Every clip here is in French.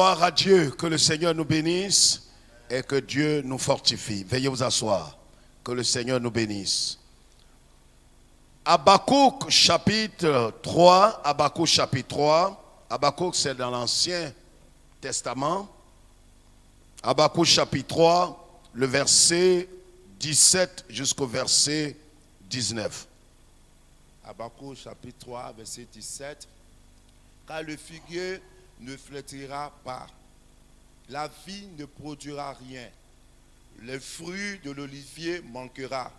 Gloire à Dieu, que le Seigneur nous bénisse et que Dieu nous fortifie. Veuillez vous asseoir, que le Seigneur nous bénisse. Habakkuk chapitre 3, Habakkuk chapitre 3, Habakkuk c'est dans l'Ancien Testament. Habakkuk chapitre 3, le verset 17 jusqu'au verset 19. Habakkuk chapitre 3, verset 17. Car le figuier ne flétrira pas, la vigne ne produira rien, les fruits de l'olivier manquera,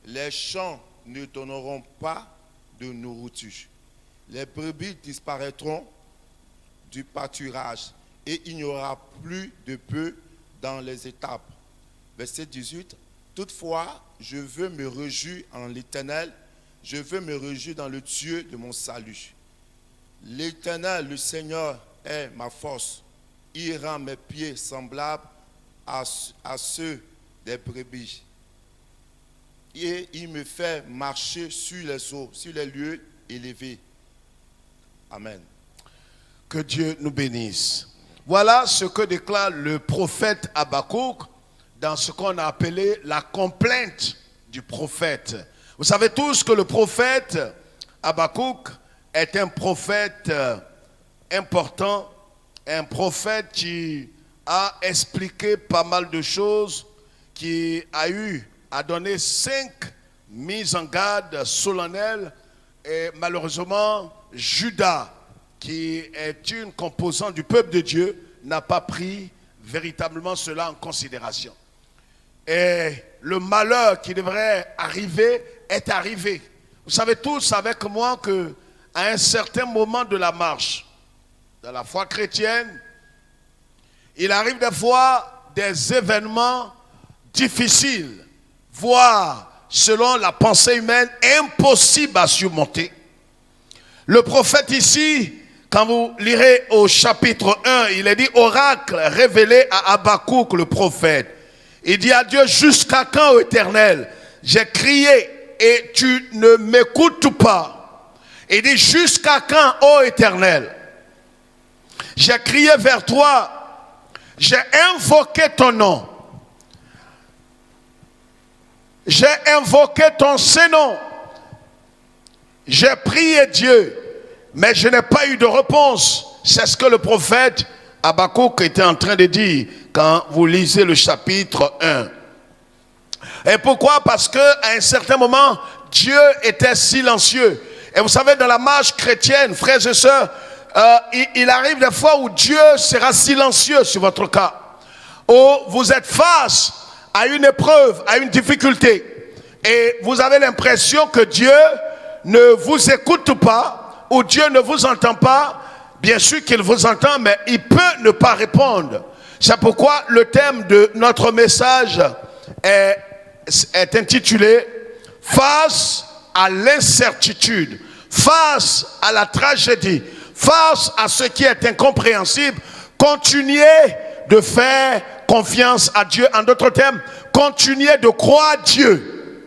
les champs ne donneront pas de nourriture, les brebis disparaîtront du pâturage et il n'y aura plus de bœufs dans les étables. Verset 18. Toutefois, je veux me réjouir en l'Éternel, je veux me réjouir dans le Dieu de mon salut. L'Éternel, le Seigneur, est ma force. Il rend mes pieds semblables à ceux des brebis. Et il me fait marcher sur les eaux, sur les lieux élevés. Amen. Que Dieu nous bénisse. Voilà ce que déclare le prophète Habakkuk dans ce qu'on a appelé la complainte du prophète. Vous savez tous que le prophète Habakkuk est un prophète important, un prophète qui a expliqué pas mal de choses, qui a donné 5 mises en garde solennelles, et malheureusement Judas, qui est une composante du peuple de Dieu, n'a pas pris véritablement cela en considération. Et le malheur qui devrait arriver est arrivé. Vous savez tous avec moi que à un certain moment de la marche, de la foi chrétienne, il arrive des fois des événements difficiles, voire, selon la pensée humaine, impossibles à surmonter. Le prophète ici, quand vous lirez au chapitre 1, il est dit, oracle révélé à Habakkuk le prophète. Il dit à Dieu, jusqu'à quand, ô Éternel, j'ai crié et tu ne m'écoutes pas. Il dit, jusqu'à quand, ô Éternel, j'ai crié vers toi, j'ai invoqué ton nom, j'ai invoqué ton Saint-Nom, j'ai prié Dieu, mais je n'ai pas eu de réponse. C'est ce que le prophète Habakkuk était en train de dire quand vous lisez le chapitre 1. Et pourquoi? Parce qu'à un certain moment, Dieu était silencieux. Et vous savez, dans la marche chrétienne, frères et sœurs, il arrive des fois où Dieu sera silencieux sur votre cas. Où vous êtes face à une épreuve, à une difficulté. Et vous avez l'impression que Dieu ne vous écoute pas, ou Dieu ne vous entend pas. Bien sûr qu'il vous entend, mais il peut ne pas répondre. C'est pourquoi le thème de notre message est intitulé « Face à l'incertitude, face à la tragédie, face à ce qui est incompréhensible, continuez de faire confiance à Dieu. » En d'autres termes, continuez de croire Dieu.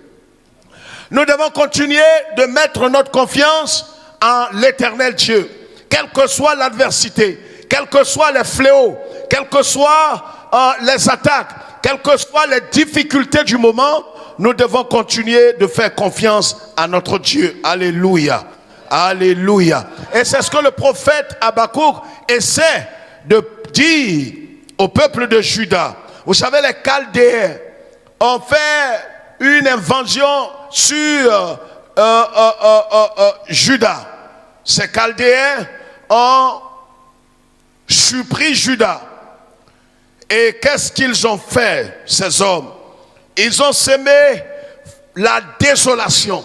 Nous devons continuer de mettre notre confiance en l'éternel Dieu. Quelle que soit l'adversité, quels que soient les fléaux, quelles que soient les attaques, quelles que soient les difficultés du moment, nous devons continuer de faire confiance à notre Dieu. Alléluia. Alléluia. Et c'est ce que le prophète Habakkuk essaie de dire au peuple de Juda. Vous savez, les Chaldéens ont fait une invasion sur Juda. Ces Chaldéens ont surpris Juda. Et qu'est-ce qu'ils ont fait, ces hommes? Ils ont semé la désolation.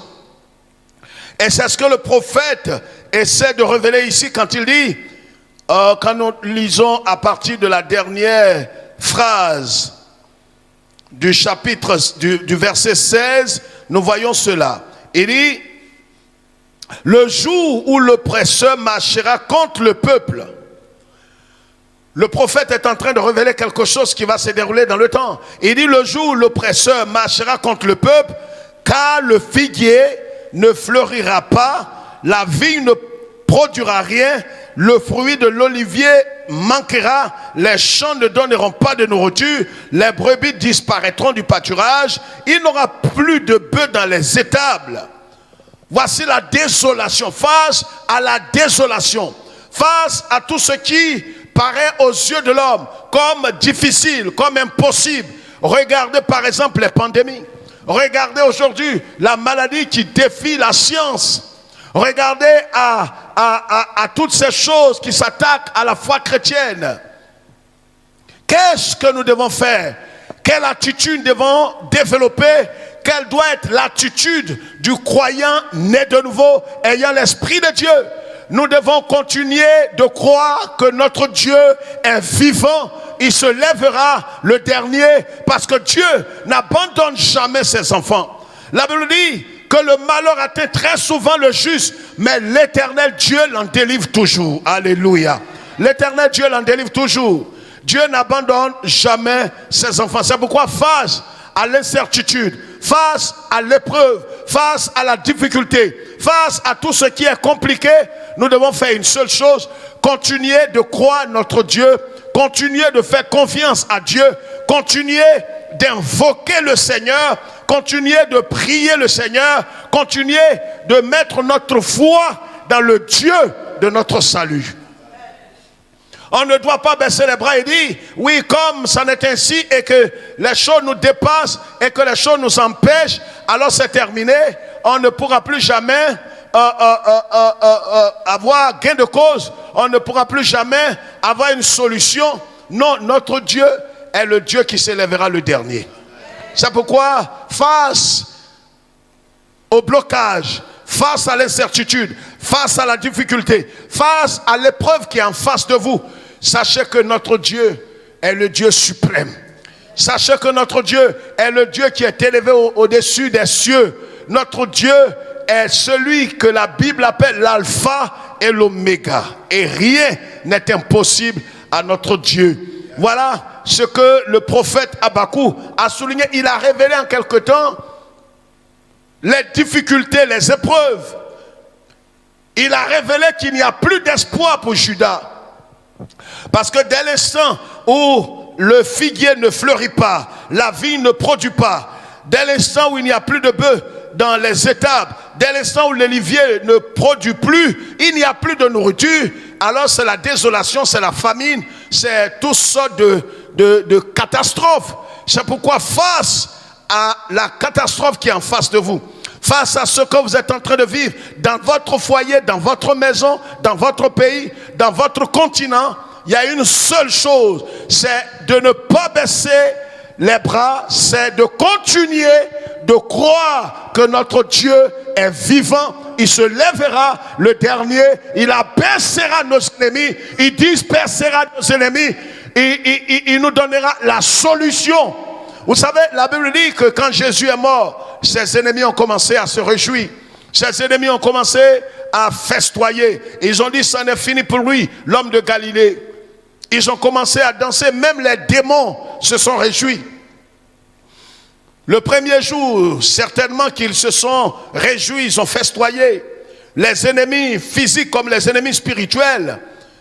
Et c'est ce que le prophète essaie de révéler ici quand il dit, quand nous lisons à partir de la dernière phrase du chapitre, du verset 16, nous voyons cela. Il dit, le jour où l'oppresseur marchera contre le peuple. Le prophète est en train de révéler quelque chose qui va se dérouler dans le temps. Il dit, le jour où l'oppresseur marchera contre le peuple, car le figuier ne fleurira pas, la vigne ne produira rien, le fruit de l'olivier manquera, les champs ne donneront pas de nourriture, les brebis disparaîtront du pâturage, il n'aura plus de bœufs dans les étables. Voici la désolation, face à la désolation, face à tout ce qui paraît aux yeux de l'homme comme difficile, comme impossible. Regardez par exemple les pandémies. Regardez aujourd'hui la maladie qui défie la science. Regardez à toutes ces choses qui s'attaquent à la foi chrétienne. Qu'est-ce que nous devons faire? Quelle attitude devons développer? Quelle doit être l'attitude du croyant né de nouveau, ayant l'Esprit de Dieu? Nous devons continuer de croire que notre Dieu est vivant. Il se lèvera le dernier, parce que Dieu n'abandonne jamais ses enfants. La Bible dit que le malheur atteint très souvent le juste, mais l'Éternel Dieu l'en délivre toujours. Alléluia. L'Éternel Dieu l'en délivre toujours. Dieu n'abandonne jamais ses enfants. C'est pourquoi face à l'incertitude, face à l'épreuve, face à la difficulté, face à tout ce qui est compliqué, nous devons faire une seule chose: continuer de croire notre Dieu, continuer de faire confiance à Dieu, continuer d'invoquer le Seigneur, continuer de prier le Seigneur, continuer de mettre notre foi dans le Dieu de notre salut. On ne doit pas baisser les bras et dire, oui, comme ça n'est ainsi et que les choses nous dépassent et que les choses nous empêchent, alors c'est terminé, on ne pourra plus jamais avoir gain de cause, on ne pourra plus jamais avoir une solution. Non, notre Dieu est le Dieu qui s'élèvera le dernier. C'est pourquoi, face au blocage, face à l'incertitude, face à la difficulté, face à l'épreuve qui est en face de vous, sachez que notre Dieu est le Dieu suprême. Sachez que notre Dieu est le Dieu qui est élevé au-dessus des cieux. Notre Dieu est celui que la Bible appelle l'alpha et l'oméga. Et rien n'est impossible à notre Dieu. Voilà ce que le prophète Habakkuk a souligné. Il a révélé en quelque temps les difficultés, les épreuves. Il a révélé qu'il n'y a plus d'espoir pour Juda. Parce que dès l'instant où le figuier ne fleurit pas, la vigne ne produit pas, dès l'instant où il n'y a plus de bœufs dans les étables, dès l'instant où l'olivier ne produit plus, il n'y a plus de nourriture, alors c'est la désolation, c'est la famine, c'est toutes sortes de catastrophes. C'est pourquoi face à la catastrophe qui est en face de vous, face à ce que vous êtes en train de vivre dans votre foyer, dans votre maison, dans votre pays, dans votre continent, il y a une seule chose, c'est de ne pas baisser les bras, c'est de continuer de croire que notre Dieu est vivant. Il se lèvera le dernier, il abaissera nos ennemis, il dispersera nos ennemis, il nous donnera la solution. Vous savez, la Bible dit que quand Jésus est mort, ses ennemis ont commencé à se réjouir. Ses ennemis ont commencé à festoyer. Ils ont dit, ça n'est fini pour lui, l'homme de Galilée. Ils ont commencé à danser, même les démons se sont réjouis. Le premier jour, certainement qu'ils se sont réjouis, ils ont festoyé. Les ennemis physiques comme les ennemis spirituels,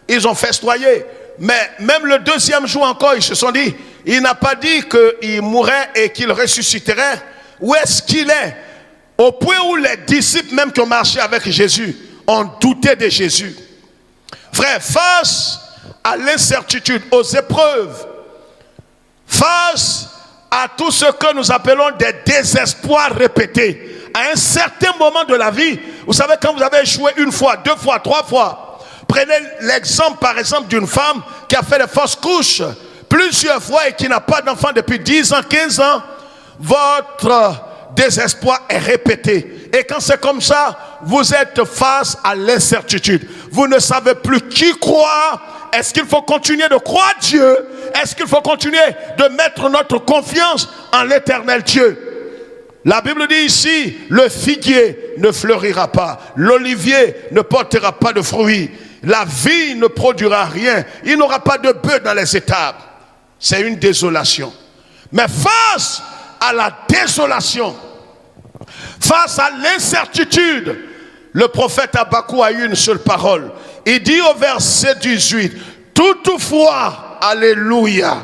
ils ont festoyé. Mais même le deuxième jour encore, ils se sont dit, il n'a pas dit qu'il mourrait et qu'il ressusciterait. Où est-ce qu'il est? Au point où les disciples même qui ont marché avec Jésus ont douté de Jésus. Frère, face à l'incertitude, aux épreuves, face à tout ce que nous appelons des désespoirs répétés, à un certain moment de la vie, vous savez, quand vous avez échoué une fois, deux fois, trois fois, prenez l'exemple par exemple d'une femme qui a fait des fausses couches plusieurs fois et qui n'a pas d'enfant depuis 10 ans, 15 ans, votre désespoir est répété. Et quand c'est comme ça, vous êtes face à l'incertitude. Vous ne savez plus qui croire. Est-ce qu'il faut continuer de croire Dieu? Est-ce qu'il faut continuer de mettre notre confiance en l'éternel Dieu? La Bible dit ici, le figuier ne fleurira pas, l'olivier ne portera pas de fruits, la vigne ne produira rien, il n'aura pas de bœufs dans les étables. C'est une désolation. Mais face à la désolation, face à l'incertitude, le prophète Habakkuk a eu une seule parole. il dit au verset 18, toutefois, alléluia.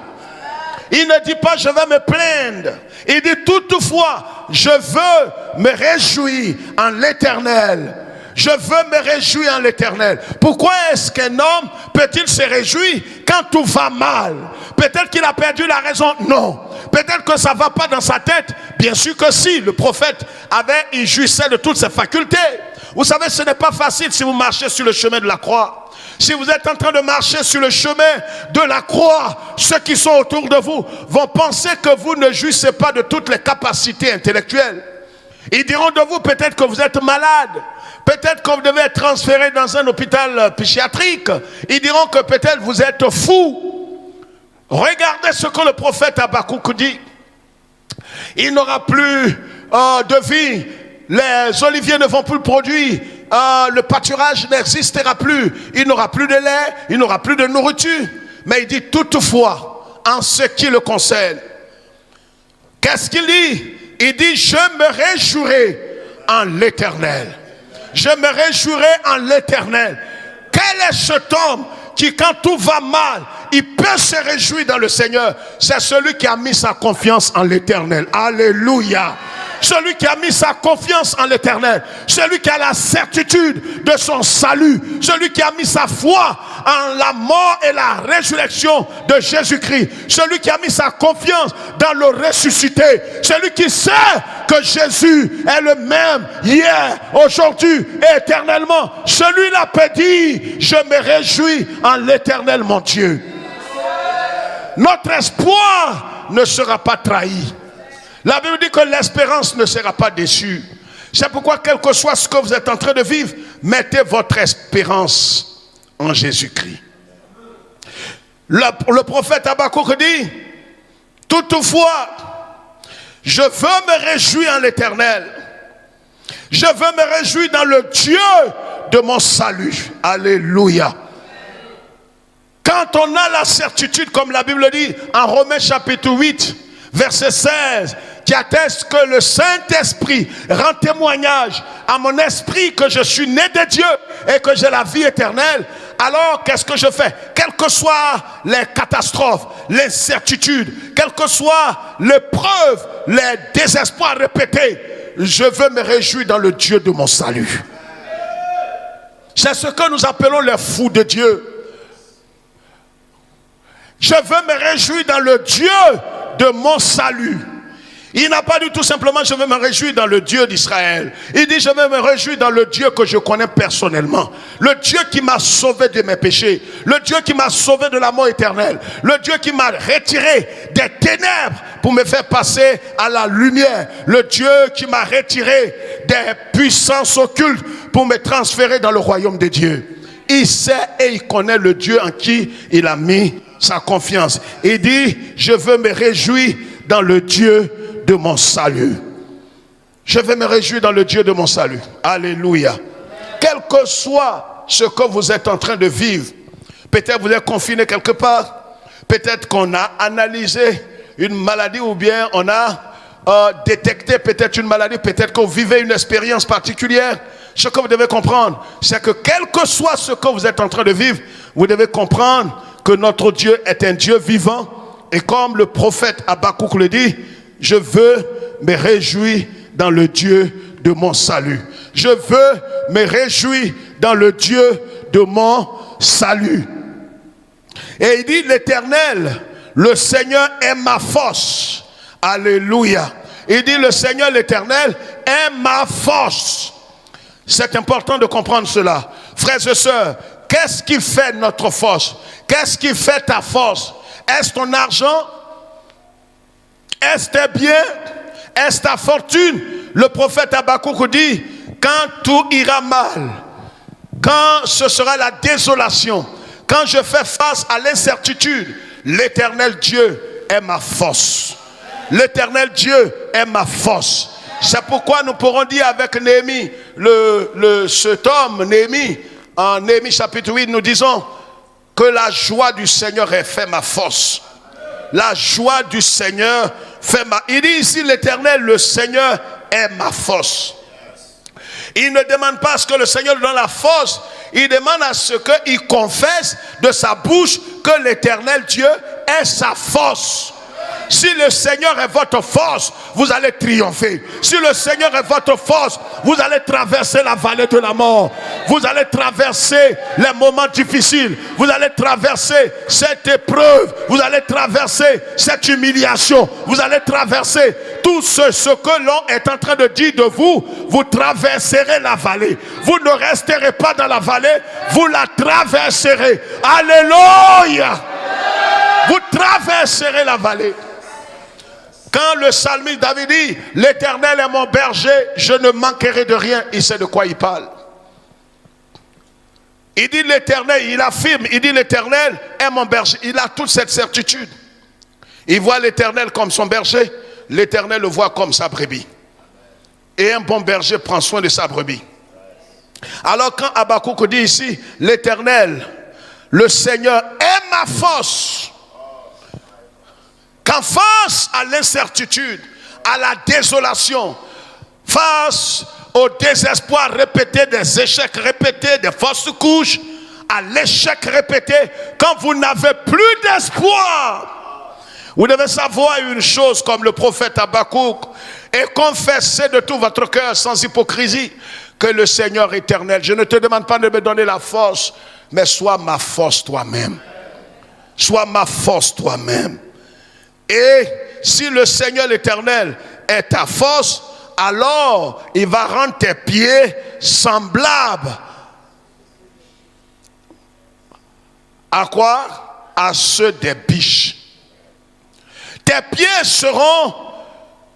Il ne dit pas je vais me plaindre. Il dit toutefois, je veux me réjouir en l'Éternel. Je veux me réjouir en l'Éternel. Pourquoi est-ce qu'un homme peut-il se réjouir quand tout va mal? Peut-être qu'il a perdu la raison. Non. Peut-être que ça ne va pas dans sa tête. Bien sûr que si. Le prophète il jouissait de toutes ses facultés. Vous savez, ce n'est pas facile si vous marchez sur le chemin de la croix. Si vous êtes en train de marcher sur le chemin de la croix, ceux qui sont autour de vous vont penser que vous ne jouissez pas de toutes les capacités intellectuelles. Ils diront de vous peut-être que vous êtes malade. Peut-être que vous devez être transféré dans un hôpital psychiatrique. Ils diront que peut-être vous êtes fou. Regardez ce que le prophète Habakkuk dit. Il n'aura plus de vie. Les oliviers ne vont plus produire. Le pâturage n'existera plus. Il n'aura plus de lait. Il n'aura plus de nourriture. Mais il dit toutefois, en ce qui le concerne. Qu'est-ce qu'il dit? Il dit, je me réjouirai en l'Éternel. Je me réjouirai en l'Éternel. Quel est cet homme qui, quand tout va mal, il peut se réjouir dans le Seigneur? C'est celui qui a mis sa confiance en l'Éternel. Alléluia. Celui qui a mis sa confiance en l'Éternel. Celui qui a la certitude de son salut. Celui qui a mis sa foi en la mort et la résurrection de Jésus-Christ. Celui qui a mis sa confiance dans le ressuscité. Celui qui sait que Jésus est le même hier, aujourd'hui et éternellement. Celui-là peut dire, je me réjouis en l'Éternel mon Dieu. Notre espoir ne sera pas trahi. La Bible dit que l'espérance ne sera pas déçue. C'est pourquoi, quel que soit ce que vous êtes en train de vivre, mettez votre espérance en Jésus-Christ. Le prophète Habakkuk dit, toutefois, je veux me réjouir en l'Éternel. Je veux me réjouir dans le Dieu de mon salut. Alléluia. Quand on a la certitude, comme la Bible dit, en Romains chapitre 8, verset 16, qui atteste que le Saint-Esprit rend témoignage à mon esprit que je suis né de Dieu et que j'ai la vie éternelle. Alors qu'est-ce que je fais? Quelles que soient les catastrophes, les incertitudes, quelles que soient les preuves, les désespoirs répétés, je veux me réjouir dans le Dieu de mon salut. C'est ce que nous appelons les fous de Dieu. Je veux me réjouir dans le Dieu de mon salut. Il n'a pas dit tout simplement je vais me réjouir dans le Dieu d'Israël. Il dit je vais me réjouir dans le Dieu que je connais personnellement. Le Dieu qui m'a sauvé de mes péchés. Le Dieu qui m'a sauvé de la mort éternelle. Le Dieu qui m'a retiré des ténèbres pour me faire passer à la lumière. Le Dieu qui m'a retiré des puissances occultes pour me transférer dans le royaume de Dieu. Il sait et il connaît le Dieu en qui il a mis sa confiance. Il dit je veux me réjouir dans le Dieu de mon salut. Je vais me réjouir dans le Dieu de mon salut. Alléluia. Quel que soit ce que vous êtes en train de vivre, peut-être vous êtes confiné quelque part, peut-être qu'on a analysé une maladie ou bien on a détecté peut-être une maladie, peut-être que vous vivez une expérience particulière. Ce que vous devez comprendre, c'est que quel que soit ce que vous êtes en train de vivre, vous devez comprendre que notre Dieu est un Dieu vivant. Et comme le prophète Habakkuk le dit, je veux me réjouir dans le Dieu de mon salut. Je veux me réjouir dans le Dieu de mon salut. Et il dit l'Éternel, le Seigneur est ma force. Alléluia. Il dit le Seigneur l'Éternel est ma force. C'est important de comprendre cela. Frères et sœurs, qu'est-ce qui fait notre force? Qu'est-ce qui fait ta force? Est-ce ton argent? Est-ce tes biens? Est-ce ta fortune? Le prophète Habakkuk dit, quand tout ira mal, quand ce sera la désolation, quand je fais face à l'incertitude, l'Éternel Dieu est ma force. L'Éternel Dieu est ma force. C'est pourquoi nous pourrons dire avec Néhémie, cet homme Néhémie, en Néhémie chapitre 8, nous disons que la joie du Seigneur est fait ma force. La joie du Seigneur fait ma... Il dit ici l'Éternel, le Seigneur est ma force. Il ne demande pas à ce que le Seigneur lui donne la force. Il demande à ce qu'il confesse de sa bouche que l'Éternel Dieu est sa force. Si le Seigneur est votre force, vous allez triompher. Si le Seigneur est votre force, vous allez traverser la vallée de la mort. Vous allez traverser les moments difficiles. Vous allez traverser cette épreuve. Vous allez traverser cette humiliation. Vous allez traverser tout ce que l'on est en train de dire de vous. Vous traverserez la vallée. Vous ne resterez pas dans la vallée. Vous la traverserez. Alléluia. Vous traverserez la vallée. Quand le psalmiste David dit « L'Éternel est mon berger, je ne manquerai de rien », il sait de quoi il parle. Il dit l'Éternel, il affirme, il dit l'Éternel est mon berger. Il a toute cette certitude. Il voit l'Éternel comme son berger, l'Éternel le voit comme sa brebis. Et un bon berger prend soin de sa brebis. Alors quand Habakkuk dit ici, l'Éternel, le Seigneur est ma force, quand face à l'incertitude, à la désolation, face au désespoir répété, des échecs répétés, des fausses couches, à l'échec répété, quand vous n'avez plus d'espoir, vous devez savoir une chose comme le prophète Habakkuk et confesser de tout votre cœur sans hypocrisie que le Seigneur éternel, je ne te demande pas de me donner la force, mais sois ma force toi-même. Sois ma force toi-même. Et si le Seigneur l'Éternel est ta force, alors il va rendre tes pieds semblables à quoi? À ceux des biches. Tes pieds seront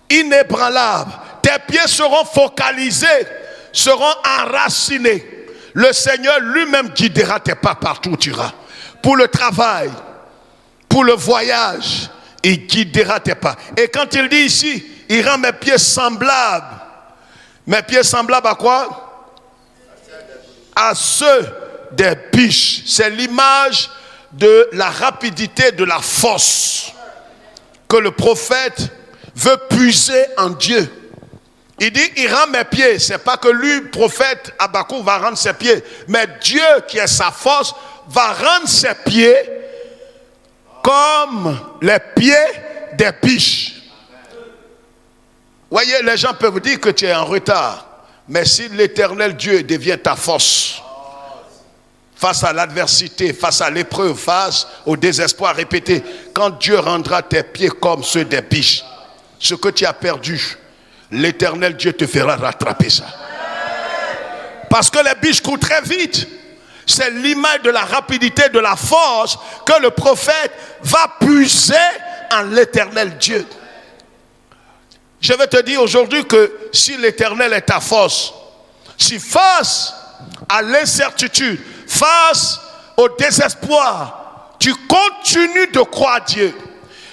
inébranlables, tes pieds seront focalisés, seront enracinés. Le Seigneur lui-même guidera tes pas partout où tu iras. Pour le travail, pour le voyage, il guidera tes pas. Et quand il dit ici, il rend mes pieds semblables. Mes pieds semblables à quoi? À ceux des biches. C'est l'image de la rapidité, de la force que le prophète veut puiser en Dieu. Il dit, il rend mes pieds. C'est pas que lui, prophète Habakkuk, va rendre ses pieds. Mais Dieu, qui est sa force, va rendre ses pieds comme les pieds des biches. Voyez, les gens peuvent dire que tu es en retard. Mais si l'Éternel Dieu devient ta force, face à l'adversité, face à l'épreuve, face au désespoir répété, quand Dieu rendra tes pieds comme ceux des biches, ce que tu as perdu, l'Éternel Dieu te fera rattraper ça. Parce que les biches courent très vite. C'est l'image de la rapidité, de la force que le prophète va puiser en l'Éternel Dieu. Je vais te dire aujourd'hui que si l'Éternel est ta force, si face à l'incertitude, face au désespoir, tu continues de croire Dieu,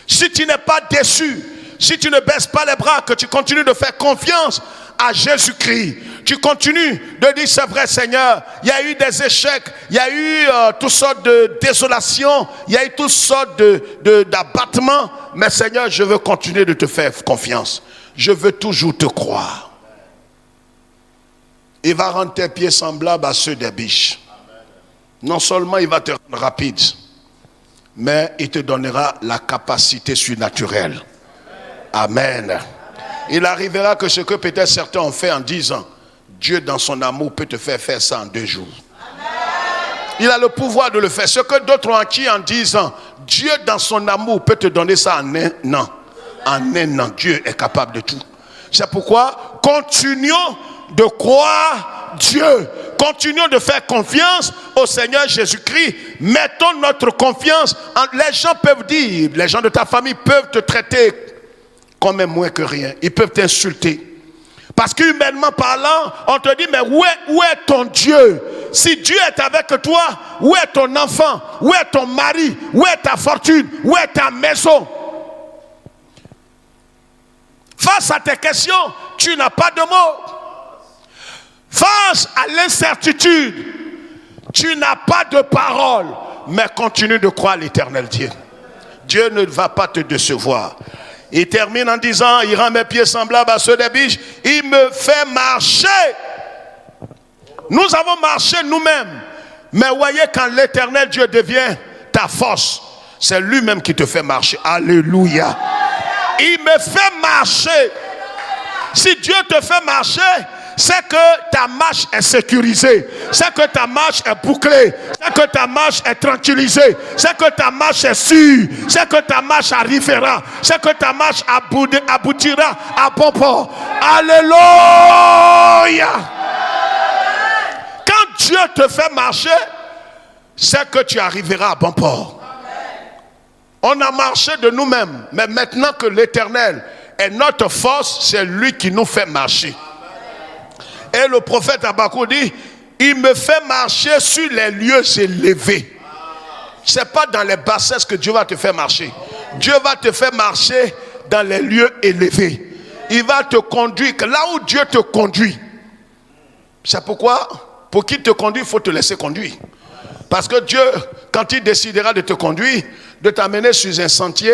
si tu n'es pas déçu, si tu ne baisses pas les bras, que tu continues de faire confiance à Jésus-Christ, tu continues de dire c'est vrai Seigneur, il y a eu des échecs, il y a eu toutes sortes de désolations, il y a eu toutes sortes d'abattements, mais Seigneur, je veux continuer de te faire confiance, je veux toujours te croire. Il va rendre tes pieds semblables à ceux des biches. Non seulement il va te rendre rapide, mais il te donnera la capacité surnaturelle. Amen. Il arrivera que ce que peut-être certains ont fait en 10 ans, Dieu dans son amour peut te faire ça en 2 jours. Il a le pouvoir de le faire. Ce que d'autres ont acquis en 10 ans, Dieu dans son amour peut te donner ça en 1 an. En 1 an, Dieu est capable de tout. C'est pourquoi continuons de croire Dieu. Continuons de faire confiance au Seigneur Jésus-Christ. Mettons notre confiance en... Les gens peuvent dire, les gens de ta famille peuvent te traiter comme un moins que rien. Ils peuvent t'insulter. Parce qu'humainement parlant, on te dit, mais où est ton Dieu? Si Dieu est avec toi, où est ton enfant? Où est ton mari? Où est ta fortune? Où est ta maison? Face à tes questions, tu n'as pas de mots. Face à l'incertitude, tu n'as pas de parole. Mais continue de croire l'Éternel Dieu. Dieu ne va pas te décevoir. Il termine en disant, il rend mes pieds semblables à ceux des biches. Il me fait marcher Nous avons marché nous-mêmes. Mais voyez, quand l'Éternel Dieu devient ta force, c'est lui-même qui te fait marcher. Alléluia. Il me fait marcher. Si Dieu te fait marcher, c'est que ta marche est sécurisée, c'est que ta marche est bouclée, c'est que ta marche est tranquillisée, c'est que ta marche est sûre, c'est que ta marche arrivera, c'est que ta marche aboutira à bon port. Alléluia. Quand Dieu te fait marcher, c'est que tu arriveras à bon port. On a marché de nous-mêmes, mais maintenant que l'Éternel est notre force, c'est lui qui nous fait marcher. Et le prophète Habakkuk dit, il me fait marcher sur les lieux élevés. Ce n'est pas dans les bassesses que Dieu va te faire marcher. Dieu va te faire marcher dans les lieux élevés. Il va te conduire là où Dieu te conduit. C'est pourquoi, pour qu'il te conduise, il faut te laisser conduire. Parce que Dieu, quand il décidera de te conduire, de t'amener sur un sentier,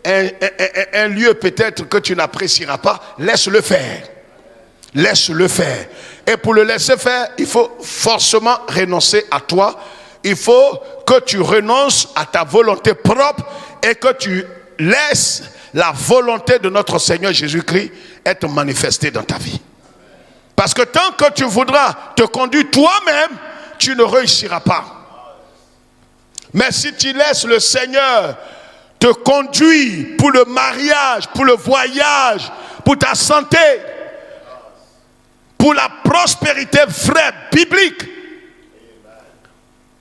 un lieu peut-être que tu n'apprécieras pas, laisse-le faire. Laisse-le faire. Et pour le laisser faire, il faut forcément renoncer à toi. Il faut que tu renonces à ta volonté propre et que tu laisses la volonté de notre Seigneur Jésus-Christ être manifestée dans ta vie. Parce que tant que tu voudras te conduire toi-même, tu ne réussiras pas. Mais si tu laisses le Seigneur te conduire pour le mariage, pour le voyage, pour ta santé, pour la prospérité vraie, biblique,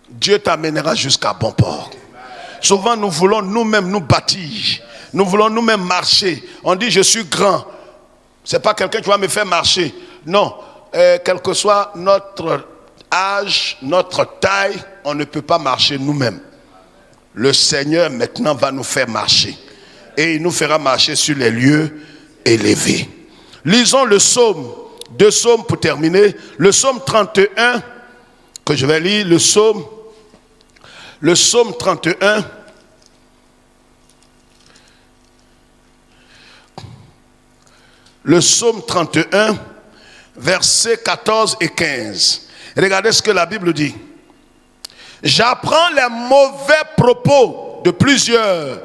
Dieu t'amènera jusqu'à bon port. Souvent nous voulons nous-mêmes nous bâtir, nous voulons nous-mêmes marcher. On dit je suis grand, c'est pas quelqu'un qui va me faire marcher. Non, quel que soit notre âge, notre taille, on ne peut pas marcher nous-mêmes. Le Seigneur maintenant va nous faire marcher et il nous fera marcher sur les lieux élevés. Lisons le psaume. 2 psaumes pour terminer. Le psaume 31, que je vais lire, le psaume 31. Le psaume 31, versets 14 et 15. Regardez ce que la Bible dit. J'apprends les mauvais propos de plusieurs,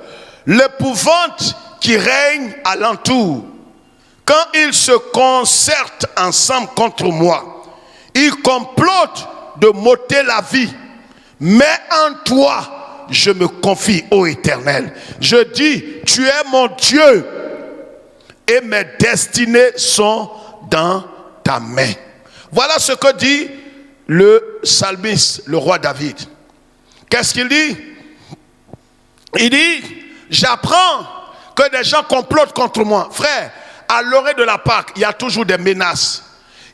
l'épouvante qui règne alentour. Quand ils se concertent ensemble contre moi, ils complotent de m'ôter la vie. Mais en toi, je me confie, ô Éternel. Je dis, tu es mon Dieu et mes destinées sont dans ta main. Voilà ce que dit le psalmiste, le roi David. Qu'est-ce qu'il dit? Il dit, j'apprends que des gens complotent contre moi. Frère, à l'orée de la Pâque, il y a toujours des menaces.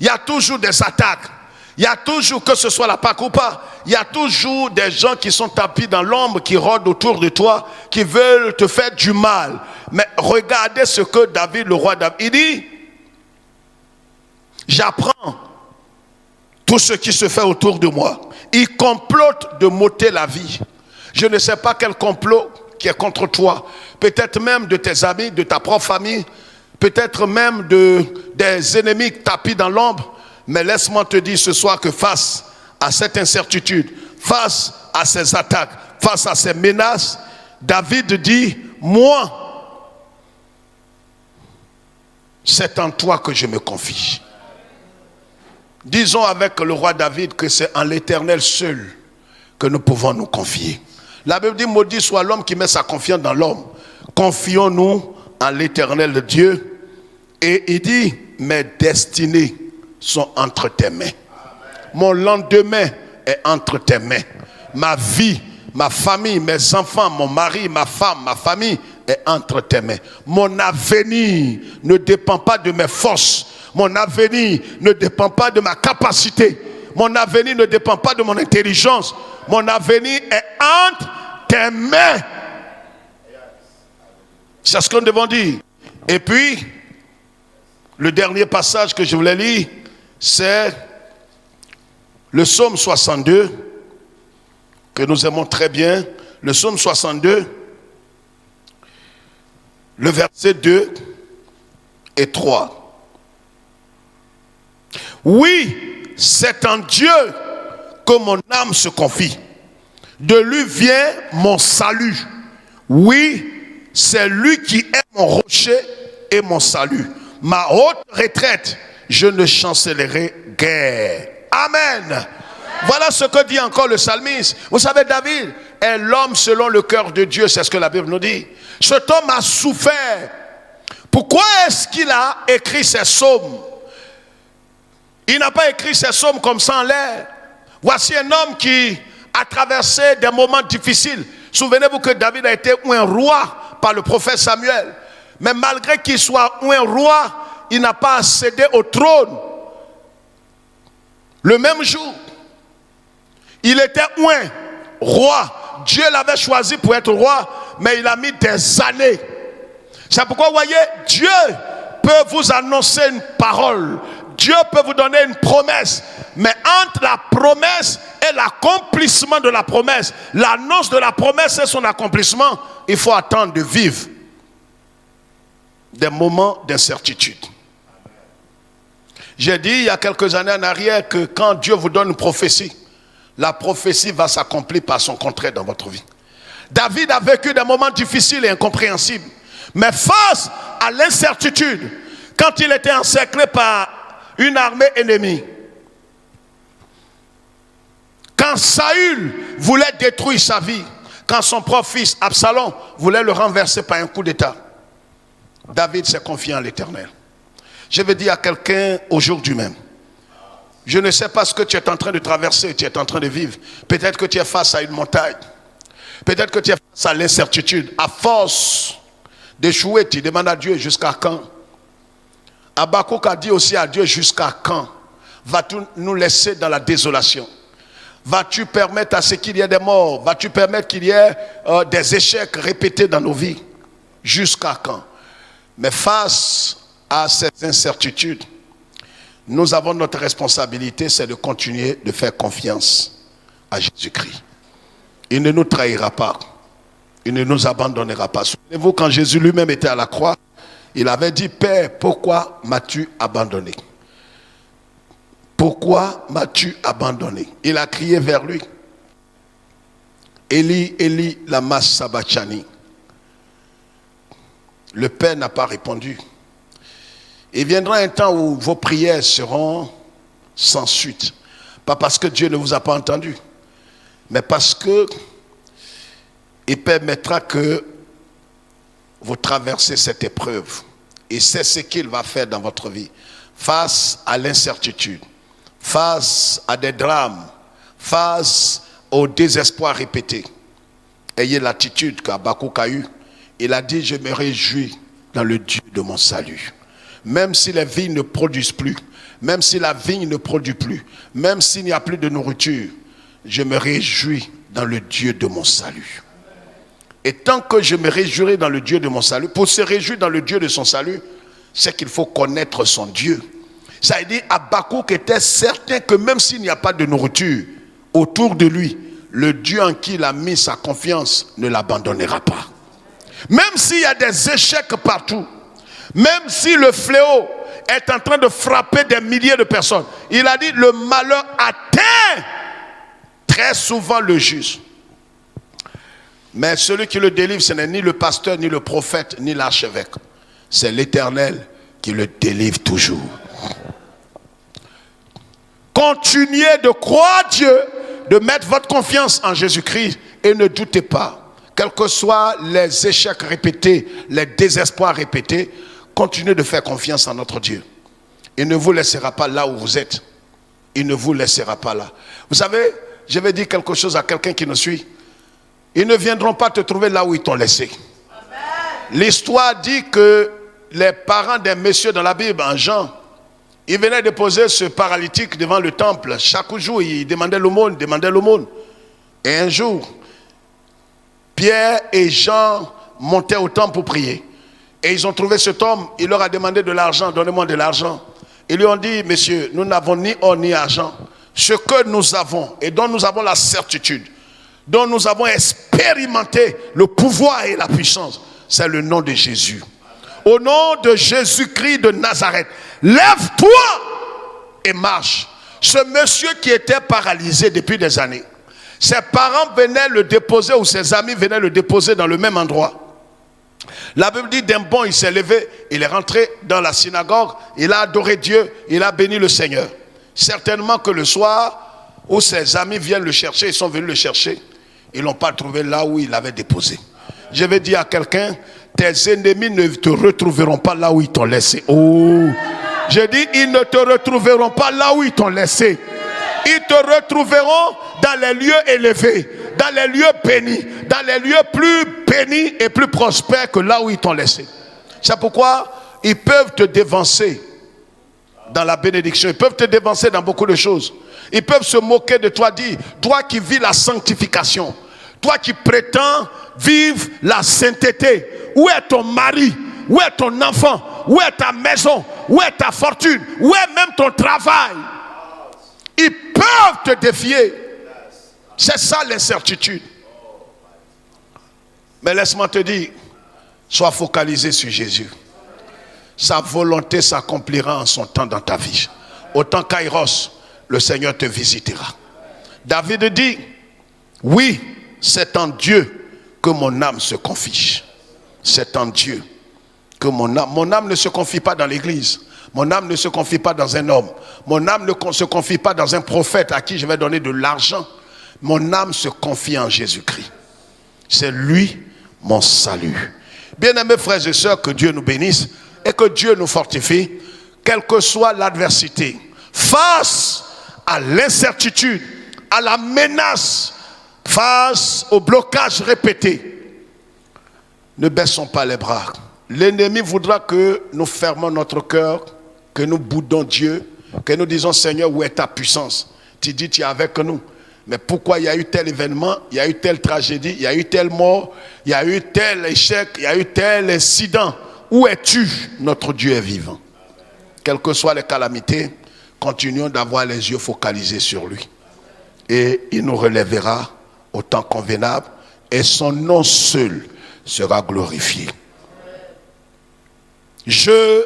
Il y a toujours des attaques. Il y a toujours, que ce soit la Pâque ou pas, il y a toujours des gens qui sont tapis dans l'ombre, qui rôdent autour de toi, qui veulent te faire du mal. Mais regardez ce que David, le roi David, il dit, j'apprends tout ce qui se fait autour de moi. Ils complotent de m'ôter la vie. Je ne sais pas quel complot qui est contre toi. Peut-être même de tes amis, de ta propre famille. Peut-être même des ennemis tapis dans l'ombre. Mais laisse-moi te dire ce soir que face à cette incertitude, face à ces attaques, face à ces menaces, David dit, moi, c'est en toi que je me confie. Disons avec le roi David que c'est en l'Éternel seul que nous pouvons nous confier. La Bible dit, maudit soit l'homme qui met sa confiance dans l'homme. Confions-nous en l'Éternel Dieu. Et il dit, mes destinées sont entre tes mains. Mon lendemain est entre tes mains. Ma vie, ma famille, mes enfants, mon mari, ma femme, ma famille est entre tes mains. Mon avenir ne dépend pas de mes forces. Mon avenir ne dépend pas de ma capacité. Mon avenir ne dépend pas de mon intelligence. Mon avenir est entre tes mains. C'est ce que nous devons dire. Et puis, le dernier passage que je voulais lire, c'est le psaume 62, que nous aimons très bien. Le psaume 62, le verset 2 et 3. Oui, c'est en Dieu que mon âme se confie. De lui vient mon salut. Oui, c'est lui qui est mon rocher et mon salut. Ma haute retraite, je ne chancellerai guère. Amen. Amen. Voilà ce que dit encore le psalmiste. Vous savez, David est l'homme selon le cœur de Dieu, c'est ce que la Bible nous dit. Cet homme a souffert. Pourquoi est-ce qu'il a écrit ces psaumes? Il n'a pas écrit ces psaumes comme ça en l'air. Voici un homme qui a traversé des moments difficiles. Souvenez-vous que David a été un roi par le prophète Samuel. Mais malgré qu'il soit un roi, il n'a pas accédé au trône. Le même jour, il était un roi. Dieu l'avait choisi pour être roi, mais il a mis des années. C'est pourquoi, vous voyez, Dieu peut vous annoncer une parole. Dieu peut vous donner une promesse. Mais entre la promesse et l'accomplissement de la promesse, l'annonce de la promesse et son accomplissement, il faut attendre de vivre des moments d'incertitude. J'ai dit il y a quelques années en arrière que quand Dieu vous donne une prophétie, la prophétie va s'accomplir par son contraire dans votre vie. David a vécu des moments difficiles et incompréhensibles. Mais face à l'incertitude, quand il était encerclé par une armée ennemie, quand Saül voulait détruire sa vie, quand son propre fils Absalom voulait le renverser par un coup d'état, David s'est confié en l'Éternel. Je vais dire à quelqu'un aujourd'hui même, je ne sais pas ce que tu es en train de traverser, tu es en train de vivre. Peut-être que tu es face à une montagne. Peut-être que tu es face à l'incertitude. À force d'échouer, tu demandes à Dieu jusqu'à quand? Habakkuk a dit aussi à Dieu jusqu'à quand vas-tu nous laisser dans la désolation? Vas-tu permettre à ce qu'il y ait des morts? Vas-tu permettre qu'il y ait des échecs répétés dans nos vies? Jusqu'à quand? Mais face à ces incertitudes, nous avons notre responsabilité, c'est de continuer de faire confiance à Jésus-Christ. Il ne nous trahira pas. Il ne nous abandonnera pas. Souvenez-vous, quand Jésus lui-même était à la croix, il avait dit, Père, pourquoi m'as-tu abandonné? Pourquoi m'as-tu abandonné? Il a crié vers lui. Eli, Eli, lama sabachthani. Le Père n'a pas répondu. Il viendra un temps où vos prières seront sans suite. Pas parce que Dieu ne vous a pas entendu, mais parce que il permettra que vous traversez cette épreuve. Et c'est ce qu'il va faire dans votre vie. Face à l'incertitude, face à des drames, face au désespoir répété. Ayez l'attitude qu'Habakkuk a eue. Il a dit, je me réjouis dans le Dieu de mon salut. Même si les vignes ne produisent plus, même si la vigne ne produit plus, même s'il n'y a plus de nourriture, je me réjouis dans le Dieu de mon salut. Et tant que je me réjouirai dans le Dieu de mon salut, pour se réjouir dans le Dieu de son salut, c'est qu'il faut connaître son Dieu. Ça veut dire, Habakkuk était certain que même s'il n'y a pas de nourriture autour de lui, le Dieu en qui il a mis sa confiance ne l'abandonnera pas. Même s'il y a des échecs partout, même si le fléau est en train de frapper des milliers de personnes, il a dit, le malheur atteint très souvent le juste. Mais celui qui le délivre, ce n'est ni le pasteur, ni le prophète, ni l'archevêque. C'est l'Éternel qui le délivre toujours. Continuez de croire Dieu, de mettre votre confiance en Jésus-Christ et ne doutez pas. Quels que soient les échecs répétés, les désespoirs répétés, continuez de faire confiance en notre Dieu. Il ne vous laissera pas là où vous êtes. Il ne vous laissera pas là. Vous savez, je vais dire quelque chose à quelqu'un qui nous suit. Ils ne viendront pas te trouver là où ils t'ont laissé. L'histoire dit que les parents des messieurs dans la Bible, en Jean, ils venaient déposer ce paralytique devant le temple. Chaque jour, ils demandaient l'aumône, Et un jour, Pierre et Jean montaient au temple pour prier. Et ils ont trouvé cet homme, il leur a demandé de l'argent, donnez-moi de l'argent. Ils lui ont dit, messieurs, nous n'avons ni or ni argent. Ce que nous avons et dont nous avons la certitude, dont nous avons expérimenté le pouvoir et la puissance, c'est le nom de Jésus. Au nom de Jésus-Christ de Nazareth, lève-toi et marche. ce monsieur qui était paralysé depuis des années, ses parents venaient le déposer ou ses amis venaient le déposer dans le même endroit. La Bible dit d'un bond il s'est levé, il est rentré dans la synagogue, il a adoré Dieu, il a béni le Seigneur. Certainement que le soir où ses amis viennent le chercher, ils sont venus le chercher, ils ne l'ont pas trouvé là où il l'avait déposé. Je vais dire à quelqu'un, tes ennemis ne te retrouveront pas là où ils t'ont laissé. Oh, je dis, ils ne te retrouveront pas là où ils t'ont laissé. Ils te retrouveront dans les lieux élevés, dans les lieux bénis, dans les lieux plus bénis et plus prospères que là où ils t'ont laissé. C'est pourquoi ils peuvent te dévancer dans la bénédiction, ils peuvent te dévancer dans beaucoup de choses. Ils peuvent se moquer de toi, dire, toi qui vis la sanctification, toi qui prétends vivre la sainteté, où est ton mari, où est ton enfant, où est ta maison, où est ta fortune, où est même ton travail? Ils peuvent te défier. C'est ça l'incertitude. Mais laisse-moi te dire, sois focalisé sur Jésus. Sa volonté s'accomplira en son temps dans ta vie. Autant Kairos, le Seigneur te visitera. David dit, oui, c'est en Dieu que mon âme se confie. C'est en Dieu que mon âme ne se confie pas dans l'église. Mon âme ne se confie pas dans un homme. Mon âme ne se confie pas dans un prophète à qui je vais donner de l'argent. Mon âme se confie en Jésus-Christ. C'est lui mon salut. Bien-aimés frères et sœurs, que Dieu nous bénisse et que Dieu nous fortifie, quelle que soit l'adversité, face à l'incertitude, à la menace, face au blocage répété. Ne baissons pas les bras. L'ennemi voudra que nous fermons notre cœur, que nous boudons Dieu, que nous disons, Seigneur, où est ta puissance? Tu dis, tu es avec nous. Mais pourquoi il y a eu tel événement, il y a eu telle tragédie, il y a eu telle mort, il y a eu tel échec, il y a eu tel incident? Où es-tu? Notre Dieu est vivant. Quelles que soient les calamités, continuons d'avoir les yeux focalisés sur lui. Et il nous relèvera au temps convenable et son nom seul sera glorifié. Je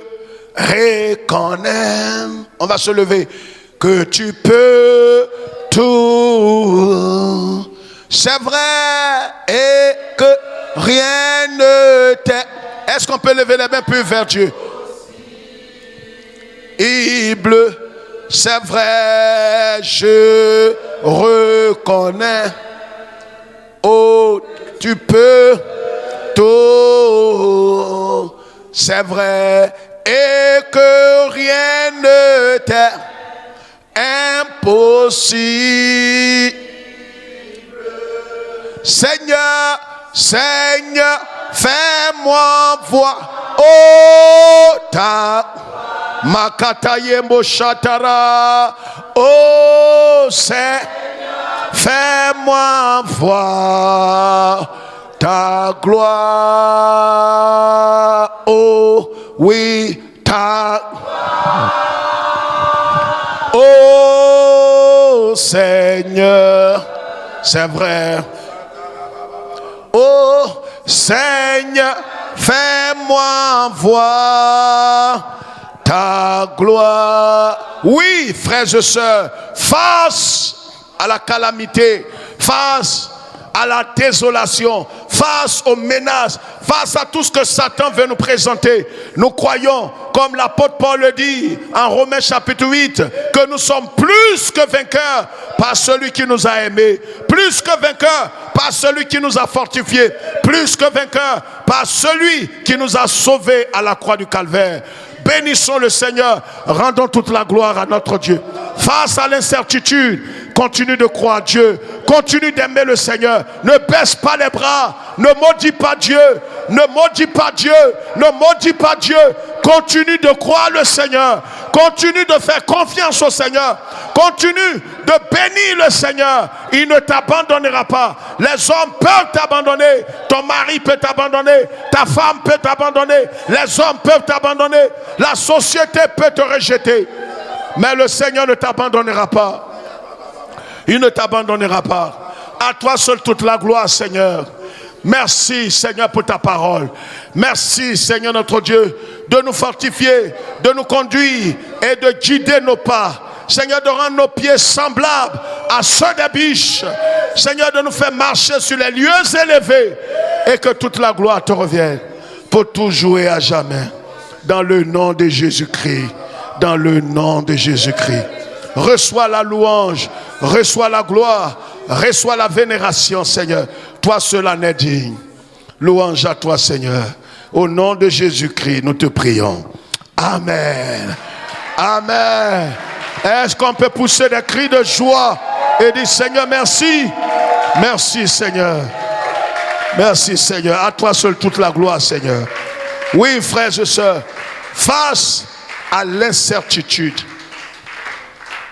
reconnais, on va se lever, que tu peux tout. C'est vrai et que rien ne t'est. Est-ce qu'on peut lever les mains plus vers Dieu? Ible, c'est vrai, je reconnais. Oh, tu peux tout. C'est vrai et que rien ne t'est impossible. Seigneur, Seigneur, fais-moi voir. Oh, ta makatayembo shatara. Oh, Seigneur, fais-moi voir ta gloire. Oh, oui, ta oh, Seigneur, c'est vrai. Oh, Seigneur, fais-moi voir ta gloire. Oui, frères et sœurs, face à la calamité, face à la désolation, face aux menaces, face à tout ce que Satan veut nous présenter, nous croyons, comme l'apôtre Paul le dit en Romains chapitre 8, que nous sommes plus que vainqueurs par celui qui nous a aimés, plus que vainqueurs par celui qui nous a fortifiés, plus que vainqueurs par celui qui nous a sauvés à la croix du Calvaire. Bénissons le Seigneur, rendons toute la gloire à notre Dieu. Face à l'incertitude, continue de croire Dieu, continue d'aimer le Seigneur, ne baisse pas les bras, ne maudis pas Dieu, ne maudis pas Dieu, ne maudis pas Dieu, continue de croire le Seigneur, continue de faire confiance au Seigneur, continue de bénir le Seigneur, il ne t'abandonnera pas. Les hommes peuvent t'abandonner, ton mari peut t'abandonner, ta femme peut t'abandonner, les hommes peuvent t'abandonner, la société peut te rejeter, mais le Seigneur ne t'abandonnera pas. Il ne t'abandonnera pas. À toi seul toute la gloire, Seigneur. Merci, Seigneur, pour ta parole. Merci, Seigneur notre Dieu, de nous fortifier, de nous conduire et de guider nos pas Seigneur, de rendre nos pieds semblables à ceux des biches. Seigneur, de nous faire marcher sur les lieux élevés et que toute la gloire te revienne pour toujours et à jamais. Dans le nom de Jésus-Christ. Dans le nom de Jésus-Christ. Reçois la louange, reçois la gloire, reçois la vénération, Seigneur. Toi seul en es digne. Louange à toi, Seigneur. Au nom de Jésus-Christ, nous te prions. Amen. Amen. Est-ce qu'on peut pousser des cris de joie et dire Seigneur, merci. Merci, Seigneur. Merci, Seigneur. À toi seul toute la gloire, Seigneur. Oui, frères et sœurs, face à l'incertitude,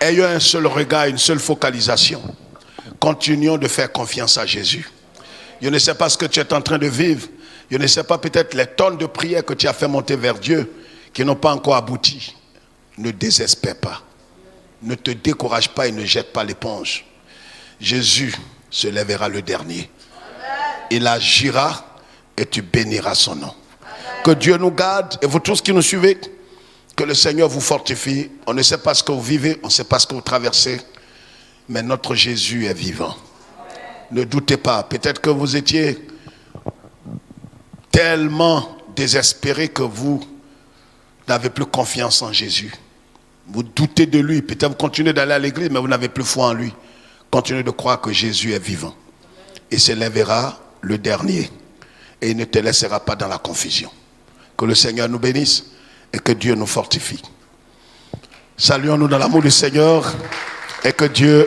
ayons un seul regard, une seule focalisation. Continuons de faire confiance à Jésus. Je ne sais pas ce que tu es en train de vivre. Je ne sais pas peut-être les tonnes de prières que tu as fait monter vers Dieu qui n'ont pas encore abouti. Ne désespère pas. Ne te décourage pas et ne jette pas l'éponge. Jésus se lèvera le dernier. Il agira et tu béniras son nom. Que Dieu nous garde et vous tous qui nous suivez, que le Seigneur vous fortifie. On ne sait pas ce que vous vivez, on ne sait pas ce que vous traversez, mais notre Jésus est vivant. Ne doutez pas, peut-être que vous étiez tellement désespéré que vous n'avez plus confiance en Jésus. Vous doutez de lui, peut-être vous continuez d'aller à l'église, mais vous n'avez plus foi en lui. Continuez de croire que Jésus est vivant. Et s'élèvera le dernier. Et il ne te laissera pas dans la confusion. Que le Seigneur nous bénisse et que Dieu nous fortifie. Saluons-nous dans l'amour du Seigneur et que Dieu...